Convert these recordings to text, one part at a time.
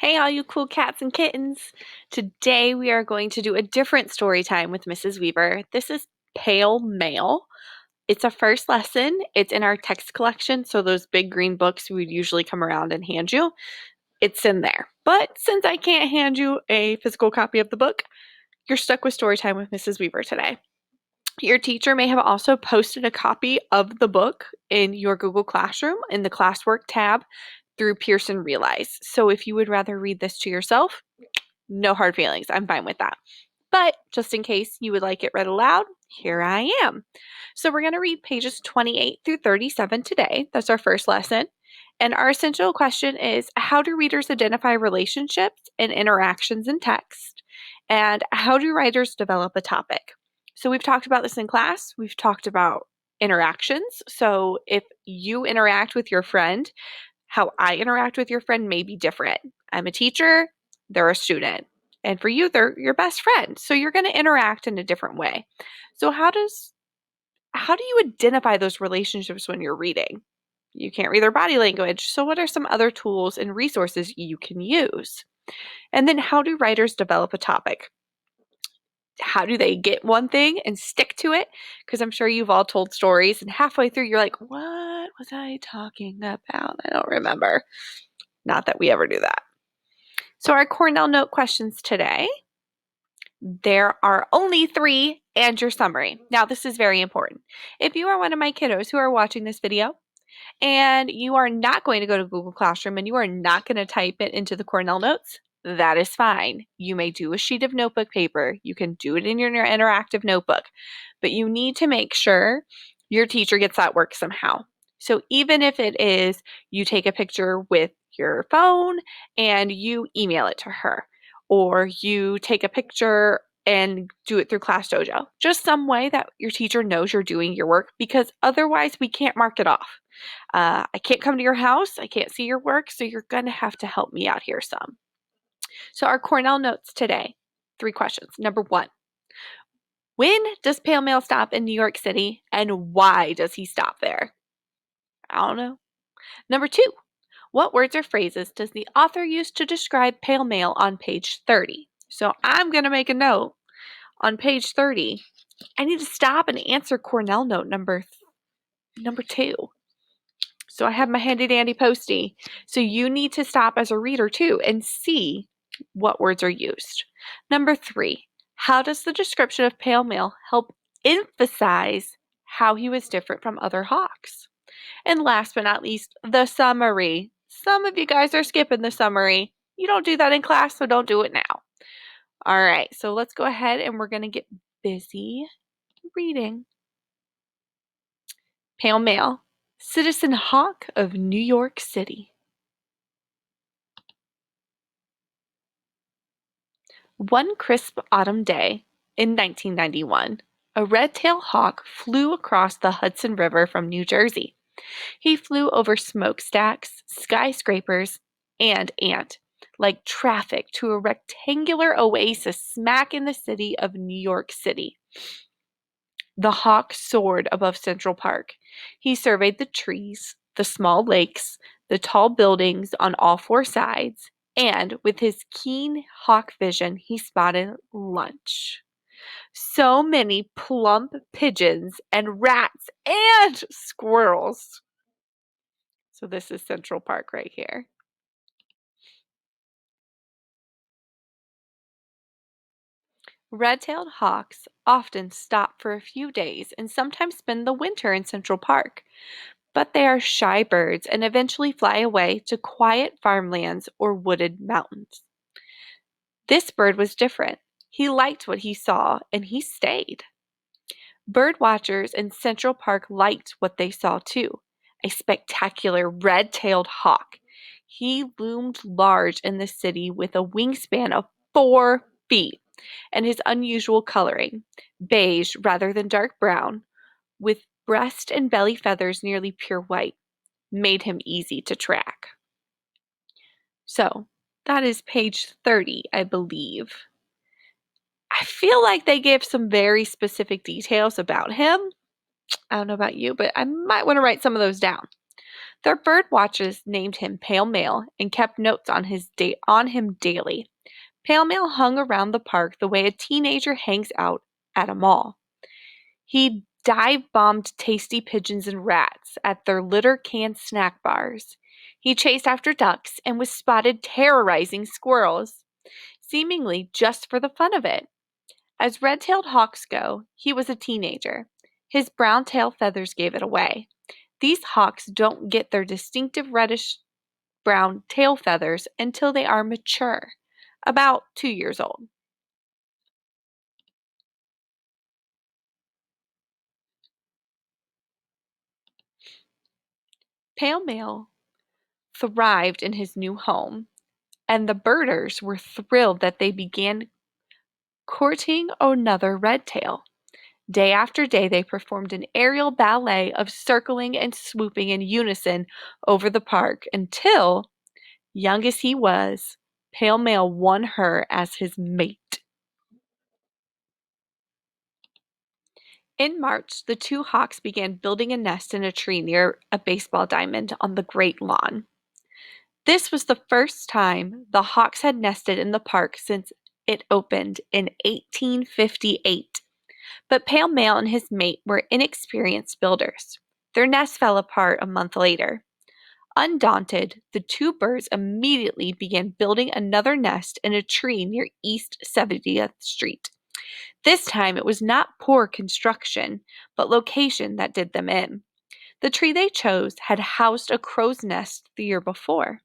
Hey, all you cool cats and kittens. Today we are going to do a different story time with Mrs. Weaver. This is Pale Mail. It's a first lesson. It's in our text collection, so those big green books we would usually come around and hand you, it's in there. But since I can't hand you a physical copy of the book, you're stuck with story time with Mrs. Weaver today. Your teacher may have also posted a copy of the book in your Google Classroom in the classwork tab through Pearson Realize. So if you would rather read this to yourself, no hard feelings. I'm fine with that. But just in case you would like it read aloud, here I am. So we're going to read pages 28 through 37 today. That's our first lesson. And our essential question is, how do readers identify relationships and interactions in text? And how do writers develop a topic? So we've talked about this in class. We've talked about interactions. So if you interact with your friend, how I interact with your friend may be different. I'm a teacher, they're a student. And for you, they're your best friend. So you're going to interact in a different way. So how do you identify those relationships when you're reading? You can't read their body language. So what are some other tools and resources you can use? And then how do writers develop a topic? How do they get one thing and stick to it? Because I'm sure you've all told stories and halfway through you're like, what was I talking about? I don't remember. Not that we ever do that. So our Cornell Note questions today, there are only 3 and your summary. Now this is very important. If you are one of my kiddos who are watching this video and you are not going to go to Google Classroom and you are not going to type it into the Cornell Notes, that is fine. You may do a sheet of notebook paper. You can do it in your interactive notebook, but you need to make sure your teacher gets that work somehow. So even if it is you take a picture with your phone and you email it to her, or you take a picture and do it through Class Dojo, just some way that your teacher knows you're doing your work, because otherwise we can't mark it off. I can't come to your house. I can't see your work, so you're going to have to help me out here some. So our Cornell Notes today, 3 questions. Number 1, when does Pale Mail stop in New York City, and why does he stop there? I don't know. Number 2, what words or phrases does the author use to describe Pale Mail on page 30? So I'm going to make a note on page 30. I need to stop and answer Cornell Note number 2. So I have my handy dandy postie. So you need to stop as a reader too and see what words are used. Number 3, how does the description of Pale Mail help emphasize how he was different from other hawks? And last but not least, the summary. Some of you guys are skipping the summary. You don't do that in class, so don't do it now. All right, so let's go ahead and we're going to get busy reading. Pale Mail, Citizen Hawk of New York City. One crisp autumn day in 1991, a red-tailed hawk flew across the Hudson River from New Jersey. He flew over smokestacks, skyscrapers, and like traffic, to a rectangular oasis smack in the city of New York City. The hawk soared above Central Park. He surveyed the trees, the small lakes, the tall buildings on all 4 sides, and with his keen hawk vision, he spotted lunch. So many plump pigeons and rats and squirrels. So this is Central Park right here. Red-tailed hawks often stop for a few days and sometimes spend the winter in Central Park, but they are shy birds and eventually fly away to quiet farmlands or wooded mountains. This bird was different. He liked what he saw and he stayed. Bird watchers in Central Park liked what they saw too, a spectacular red-tailed hawk. He loomed large in the city with a wingspan of 4 feet, and his unusual coloring, beige rather than dark brown, with breast and belly feathers nearly pure white, made him easy to track. So that is page 30, I believe. I feel like they give some very specific details about him. I don't know about you, but I might want to write some of those down. Their bird watchers named him Pale Male and kept notes on him daily. Pale Male hung around the park the way a teenager hangs out at a mall. He dive-bombed tasty pigeons and rats at their litter-can snack bars. He chased after ducks and was spotted terrorizing squirrels, seemingly just for the fun of it. As red-tailed hawks go, he was a teenager. His brown tail feathers gave it away. These hawks don't get their distinctive reddish-brown tail feathers until they are mature, about 2 years old. Pale Male thrived in his new home, and the birders were thrilled that they began courting another redtail. Day after day, they performed an aerial ballet of circling and swooping in unison over the park until, young as he was, Pale Male won her as his mate. In March, the two hawks began building a nest in a tree near a baseball diamond on the Great Lawn. This was the first time the hawks had nested in the park since it opened in 1858. But Pale Male and his mate were inexperienced builders. Their nest fell apart a month later. Undaunted, the two birds immediately began building another nest in a tree near East 70th Street. This time it was not poor construction, but location that did them in. The tree they chose had housed a crow's nest the year before.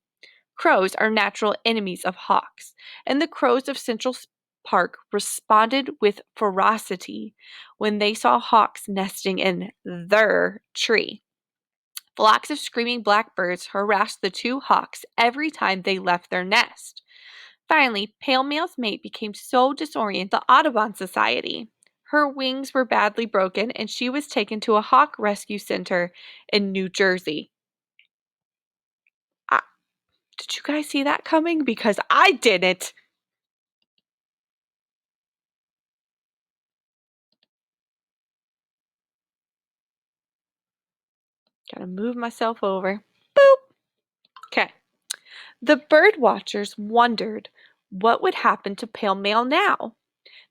Crows are natural enemies of hawks, and the crows of Central Park responded with ferocity when they saw hawks nesting in their tree. Flocks of screaming blackbirds harassed the two hawks every time they left their nest. Finally, Pale Male's mate became so disoriented the Audubon Society. Her wings were badly broken, and she was taken to a hawk rescue center in New Jersey. Did you guys see that coming? Because I didn't. Gotta move myself over. Boop. Okay. The bird watchers wondered what would happen to Pale Male now.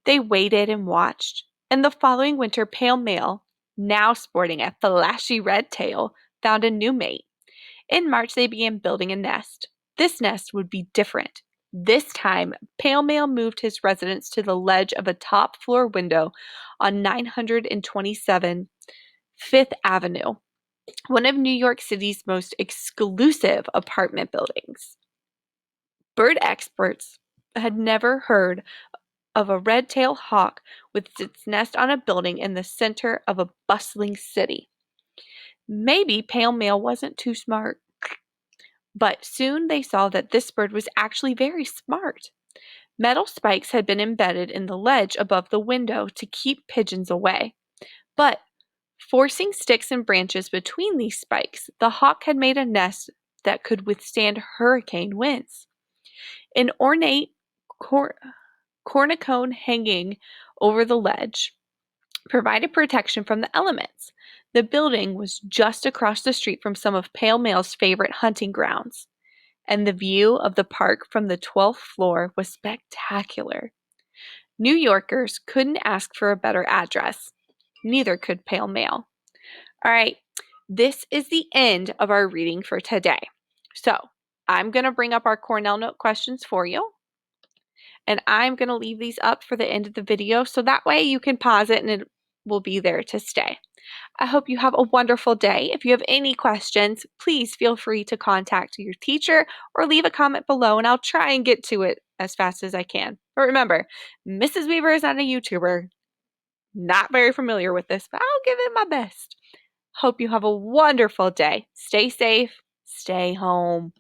They waited and watched, and the following winter Pale Male, now sporting a flashy red tail, found a new mate. In March they began building a nest. This nest would be different. This time, Pale Male moved his residence to the ledge of a top floor window on 927 Fifth Avenue, one of New York City's most exclusive apartment buildings. Bird experts had never heard of a red-tailed hawk with its nest on a building in the center of a bustling city. Maybe Pale Male wasn't too smart. But soon they saw that this bird was actually very smart. Metal spikes had been embedded in the ledge above the window to keep pigeons away. But forcing sticks and branches between these spikes, the hawk had made a nest that could withstand hurricane winds. An ornate cornicone hanging over the ledge provided protection from the elements. The building was just across the street from some of Pale Male's favorite hunting grounds, and the view of the park from the 12th floor was spectacular. New Yorkers couldn't ask for a better address. Neither could Pale Male. All right, this is the end of our reading for today. So I'm going to bring up our Cornell Note questions for you, and I'm going to leave these up for the end of the video so that way you can pause it and it will be there to stay. I hope you have a wonderful day. If you have any questions, please feel free to contact your teacher or leave a comment below and I'll try and get to it as fast as I can. But remember, Mrs. Weaver is not a YouTuber. Not very familiar with this, but I'll give it my best. Hope you have a wonderful day. Stay safe. Stay home.